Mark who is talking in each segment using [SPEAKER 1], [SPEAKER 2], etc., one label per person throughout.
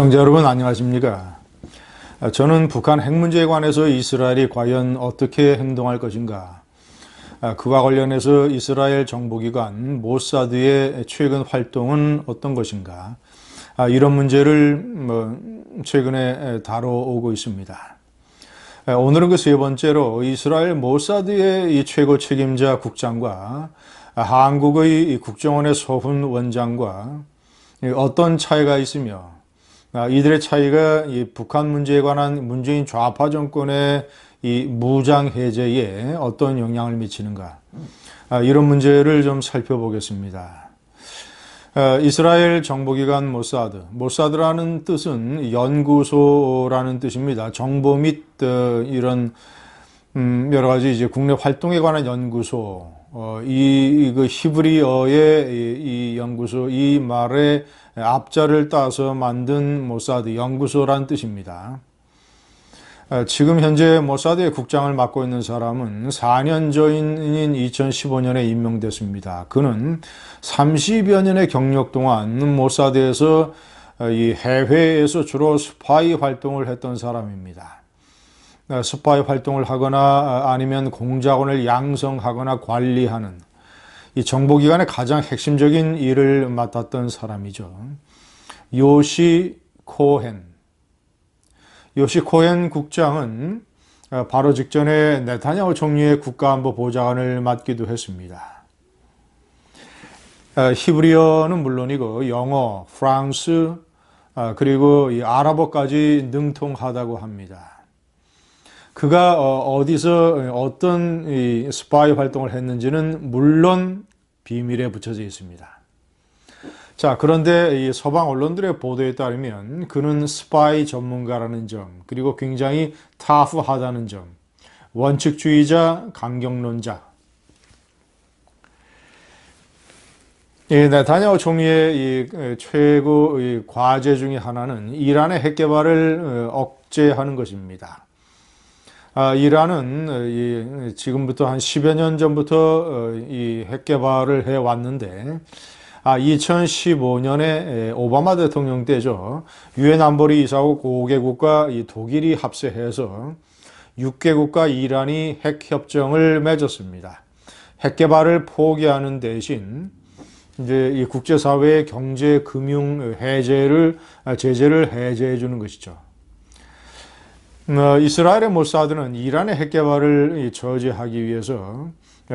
[SPEAKER 1] 시청자 여러분 안녕하십니까? 저는 북한 핵 문제에 관해서 이스라엘이 과연 어떻게 행동할 것인가, 그와 관련해서 이스라엘 정보기관 모사드의 최근 활동은 어떤 것인가, 이런 문제를 최근에 다뤄오고 있습니다. 오늘은 그 세 번째로 이스라엘 모사드의 이 최고 책임자 국장과 한국의 국정원의 서훈 원장과 어떤 차이가 있으며 이들의 차이가 이 북한 문제에 관한 문재인 좌파 정권의 이 무장 해제에 어떤 영향을 미치는가, 이런 문제를 좀 살펴보겠습니다. 이스라엘 정보기관 모사드라는 뜻은 연구소라는 뜻입니다. 정보 및 이런 여러 가지 이제 국내 활동에 관한 연구소, 그 히브리어의 이 연구소, 이 말의 앞자를 따서 만든 모사드 연구소란 뜻입니다. 지금 현재 모사드의 국장을 맡고 있는 사람은 4년 전인 2015년에 임명됐습니다. 그는 30여 년의 경력 동안 모사드에서 이 해외에서 주로 스파이 활동을 했던 사람입니다. 스파이 활동을 하거나 아니면 공작원을 양성하거나 관리하는 이 정보기관의 가장 핵심적인 일을 맡았던 사람이죠. 요시 코헨 국장은 바로 직전에 네타냐후 총리의 국가안보 보좌관을 맡기도 했습니다. 히브리어는 물론이고 영어, 프랑스, 그리고 이 아랍어까지 능통하다고 합니다. 그가 어디서 어떤 이 스파이 활동을 했는지는 물론 비밀에 붙여져 있습니다. 자, 그런데 이 서방 언론들의 보도에 따르면 그는 스파이 전문가라는 점, 그리고 굉장히 타프하다는 점, 원칙주의자, 강경론자. 이 네타냐후 총리의 이 최고 이 과제 중에 하나는 이란의 핵 개발을 억제하는 것입니다. 이란은 지금부터 한 10여 년 전부터 이 핵 개발을 해왔는데, 2015년에 오바마 대통령 때죠. 유엔 안보리 이사국 5개국과 이 독일이 합세해서 6개국과 이란이 핵 협정을 맺었습니다. 핵 개발을 포기하는 대신 이제 이 국제사회의 경제, 금융 제재를 해제해 주는 것이죠. 이스라엘의 모사드는 이란의 핵 개발을 저지하기 위해서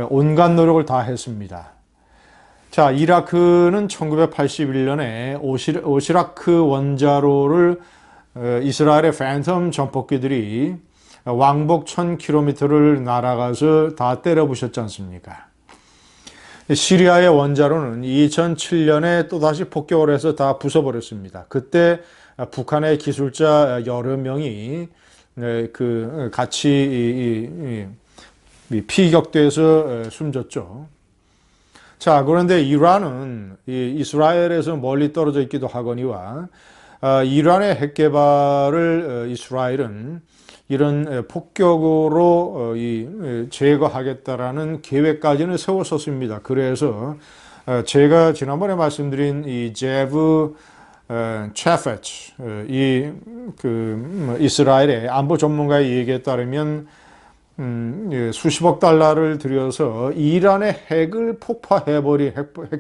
[SPEAKER 1] 온갖 노력을 다 했습니다. 자, 이라크는 1981년에 오시라크 원자로를 이스라엘의 팬텀 전폭기들이 왕복 1000km를 날아가서 다 때려 부셨지 않습니까? 시리아의 원자로는 2007년에 또다시 폭격을 해서 다 부숴버렸습니다. 그때 북한의 기술자 여러 명이 같이 피격돼서 숨졌죠. 자, 그런데 이란은 이스라엘에서 멀리 떨어져 있기도 하거니와 이란의 핵 개발을 이스라엘은 이런 폭격으로 제거하겠다라는 계획까지는 세웠었습니다. 그래서 제가 지난번에 말씀드린 이 제브 체페츠, 이스라엘의 안보 전문가의 얘기에 따르면 수십억 달러를 들여서 이란의 핵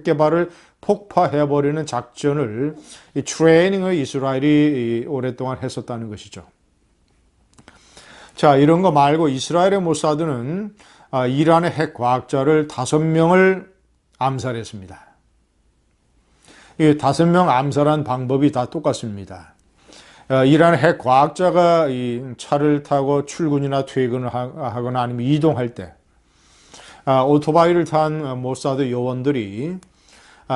[SPEAKER 1] 개발을 폭파해버리는 작전을 트레이닝을 이스라엘이 오랫동안 했었다는 것이죠. 자, 이런 거 말고 이스라엘의 모사드는 이란의 핵 과학자를 5명을 암살했습니다. 이 5명 암살한 방법이 다 똑같습니다. 이란의 핵 과학자가 이 차를 타고 출근이나 퇴근을 하거나 아니면 이동할 때 오토바이를 탄 모사드 요원들이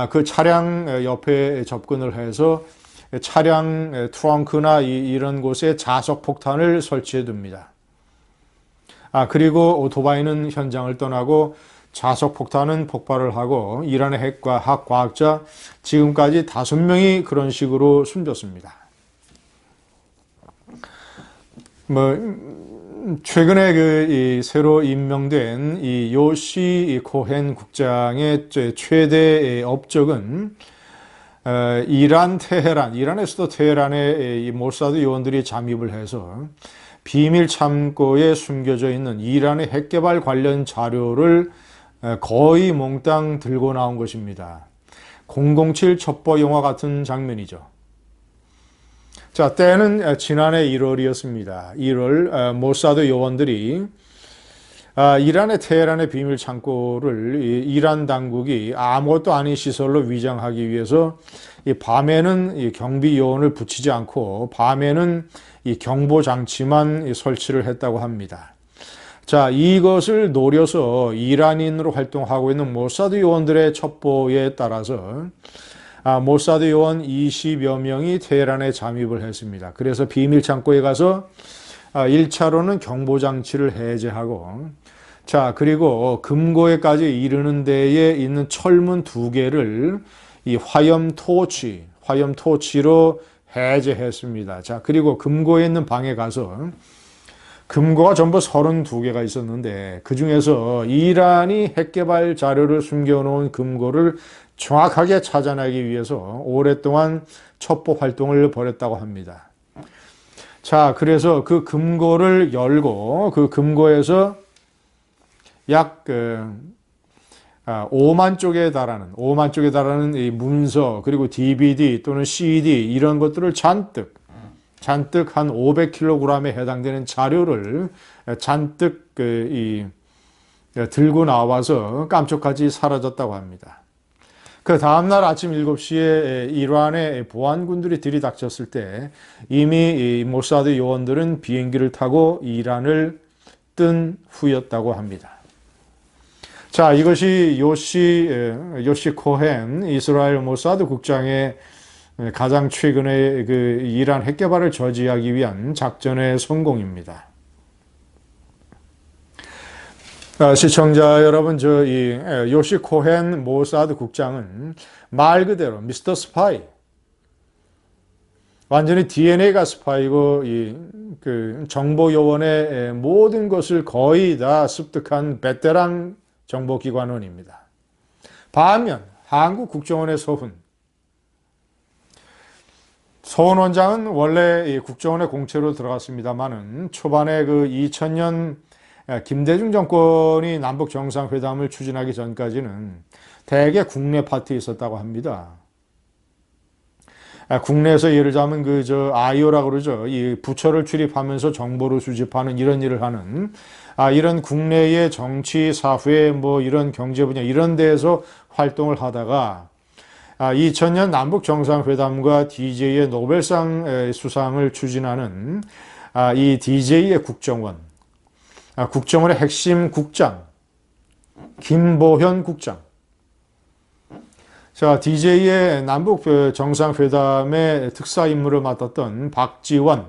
[SPEAKER 1] 그 차량 옆에 접근을 해서 차량 트렁크나 이런 곳에 자석 폭탄을 설치해 둡니다. 그리고 오토바이는 현장을 떠나고 자석 폭탄은 폭발을 하고 이란의 핵 과학자 지금까지 5명이 그런 식으로 숨졌습니다. 최근에 새로 임명된 이 요시 코헨 국장의 최대 업적은 이란 테헤란, 이란의 수도 테헤란에 이 모사드 요원들이 잠입을 해서 비밀 창고에 숨겨져 있는 이란의 핵개발 관련 자료를 거의 몽땅 들고 나온 것입니다. 007 첩보 영화 같은 장면이죠. 자, 때는 지난해 1월이었습니다. 1월 모사드 요원들이 이란의 테헤란의 비밀 창고를 이란 당국이 아무것도 아닌 시설로 위장하기 위해서 밤에는 경비 요원을 붙이지 않고 밤에는 경보 장치만 설치를 했다고 합니다. 자, 이것을 노려서 이란인으로 활동하고 있는 모사드 요원들의 첩보에 따라서 모사드 요원 20여 명이 테헤란에 잠입을 했습니다. 그래서 비밀 창고에 가서 1차로는 경보 장치를 해제하고, 자, 그리고 금고에까지 이르는 데에 있는 철문 2개를 이 화염 토치로 해제했습니다. 자, 그리고 금고에 있는 방에 가서 금고가 전부 32개가 있었는데 그 중에서 이란이 핵개발 자료를 숨겨놓은 금고를 정확하게 찾아내기 위해서 오랫동안 첩보 활동을 벌였다고 합니다. 자, 그래서 그 금고를 열고 그 금고에서 약 5만 쪽에 달하는 이 문서, 그리고 DVD 또는 CD 이런 것들을 잔뜩 한 500kg에 해당되는 자료를 잔뜩 들고 나와서 깜짝같이 사라졌다고 합니다. 그 다음날 아침 7시에 이란의 보안군들이 들이닥쳤을 때 이미 이 모사드 요원들은 비행기를 타고 이란을 뜬 후였다고 합니다. 자, 이것이 요시 코헨 이스라엘 모사드 국장의 가장 최근에 그 이란 핵개발을 저지하기 위한 작전의 성공입니다. 시청자 여러분, 이 요시 코헨 모사드 국장은 말 그대로 미스터 스파이, 완전히 DNA가 스파이고 그 정보 요원의 모든 것을 거의 다 습득한 베테랑 정보기관원입니다. 반면 한국 국정원의 서훈 원장은 원래 국정원의 공채로 들어갔습니다만은 초반에 그 2000년 김대중 정권이 남북 정상회담을 추진하기 전까지는 대개 국내 파트에 있었다고 합니다. 국내에서 예를 들자면 IO라고 그러죠. 이 부처를 출입하면서 정보를 수집하는 이런 일을 하는 이런 국내의 정치, 사회, 이런 경제 분야 이런 데에서 활동을 하다가 2000년 남북 정상회담과 DJ의 노벨상 수상을 추진하는 이 DJ의 국정원의 핵심 국장 김보현 국장. 자, DJ의 남북 정상회담의 특사 임무를 맡았던 박지원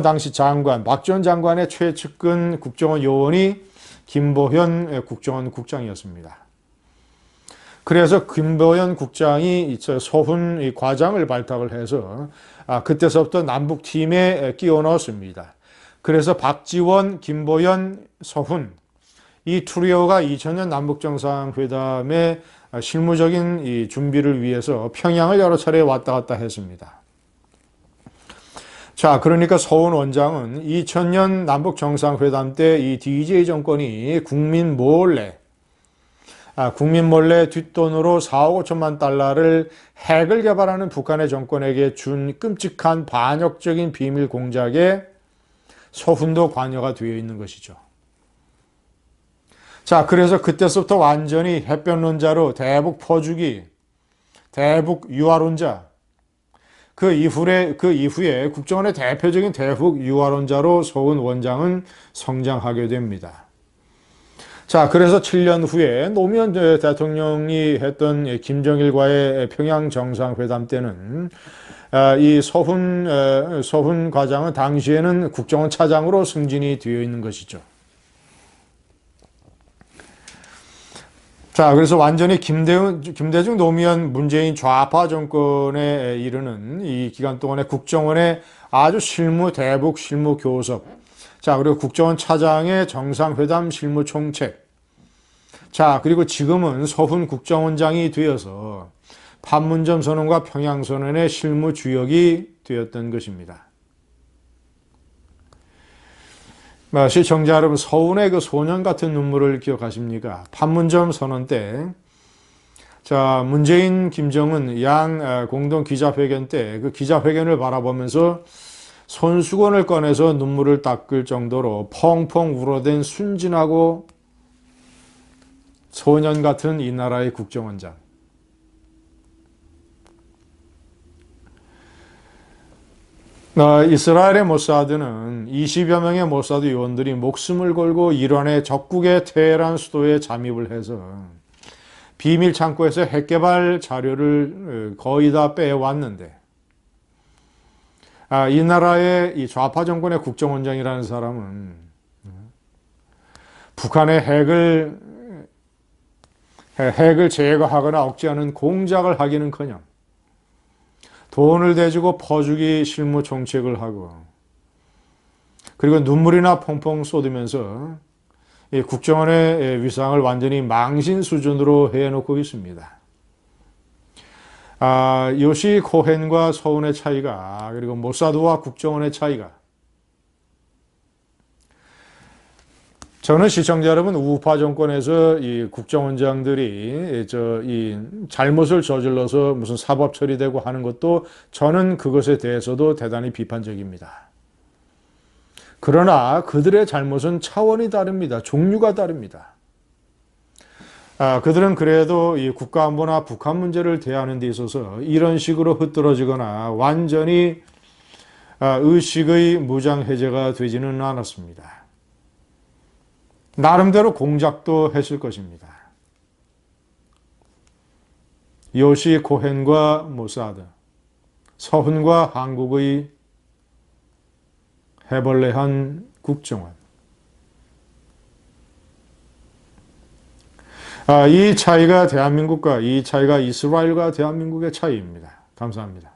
[SPEAKER 1] 당시 장관, 박지원 장관의 최측근 국정원 요원이 김보현 국정원 국장이었습니다. 그래서 김보현 국장이 서훈 과장을 발탁을 해서 그때서부터 남북팀에 끼워 넣었습니다. 그래서 박지원, 김보현, 서훈 이 트리오가 2000년 남북정상회담의 실무적인 이 준비를 위해서 평양을 여러 차례 왔다 갔다 했습니다. 자, 그러니까 서훈 원장은 2000년 남북정상회담 때 이 DJ 정권이 국민 몰래 뒷돈으로 4억 5천만 달러를 핵을 개발하는 북한의 정권에게 준 끔찍한 반역적인 비밀 공작에 서훈도 관여가 되어 있는 것이죠. 자, 그래서 그때서부터 완전히 햇변론자로 대북 퍼주기, 대북 유화론자, 그 이후에 국정원의 대표적인 대북 유화론자로 서훈 원장은 성장하게 됩니다. 자, 그래서 7년 후에 노무현 대통령이 했던 김정일과의 평양 정상회담 때는 이 서훈 과장은 당시에는 국정원 차장으로 승진이 되어 있는 것이죠. 자, 그래서 완전히 김대중 노무현 문재인 좌파 정권에 이르는 이 기간 동안에 국정원의 아주 대북 실무 교섭, 자, 그리고 국정원 차장의 정상회담 실무 총책, 자, 그리고 지금은 서훈 국정원장이 되어서 판문점 선언과 평양 선언의 실무 주역이 되었던 것입니다. 시청자 여러분, 서운의 그 소년 같은 눈물을 기억하십니까? 판문점 선언 때, 자, 문재인, 김정은 양 공동 기자회견 때 그 기자회견을 바라보면서 손수건을 꺼내서 눈물을 닦을 정도로 펑펑 울어댄 순진하고 소년 같은 이 나라의 국정원장. 이스라엘의 모사드는 20여 명의 모사드 요원들이 목숨을 걸고 이란의 적국의 테헤란 수도에 잠입을 해서 비밀 창고에서 핵개발 자료를 거의 다 빼왔는데, 이 나라의 이 좌파 정권의 국정원장이라는 사람은 북한의 핵을 제거하거나 억제하는 공작을 하기는커녕 돈을 대주고 퍼주기 실무 정책을 하고, 그리고 눈물이나 펑펑 쏟으면서 국정원의 위상을 완전히 망신 수준으로 해놓고 있습니다. 요시 코헨과 서훈의 차이가, 그리고 모사드와 국정원의 차이가, 저는 시청자 여러분, 우파 정권에서 이 국정원장들이 이 잘못을 저질러서 무슨 사법 처리되고 하는 것도 저는 그것에 대해서도 대단히 비판적입니다. 그러나 그들의 잘못은 차원이 다릅니다. 종류가 다릅니다. 그들은 그래도 이 국가안보나 북한 문제를 대하는 데 있어서 이런 식으로 흐트러지거나 완전히 의식의 무장해제가 되지는 않았습니다. 나름대로 공작도 했을 것입니다. 요시 코헨과 모사드, 서훈과 한국의 해벌레한 국정원. 이 차이가 대한민국과, 이 차이가 이스라엘과 대한민국의 차이입니다. 감사합니다.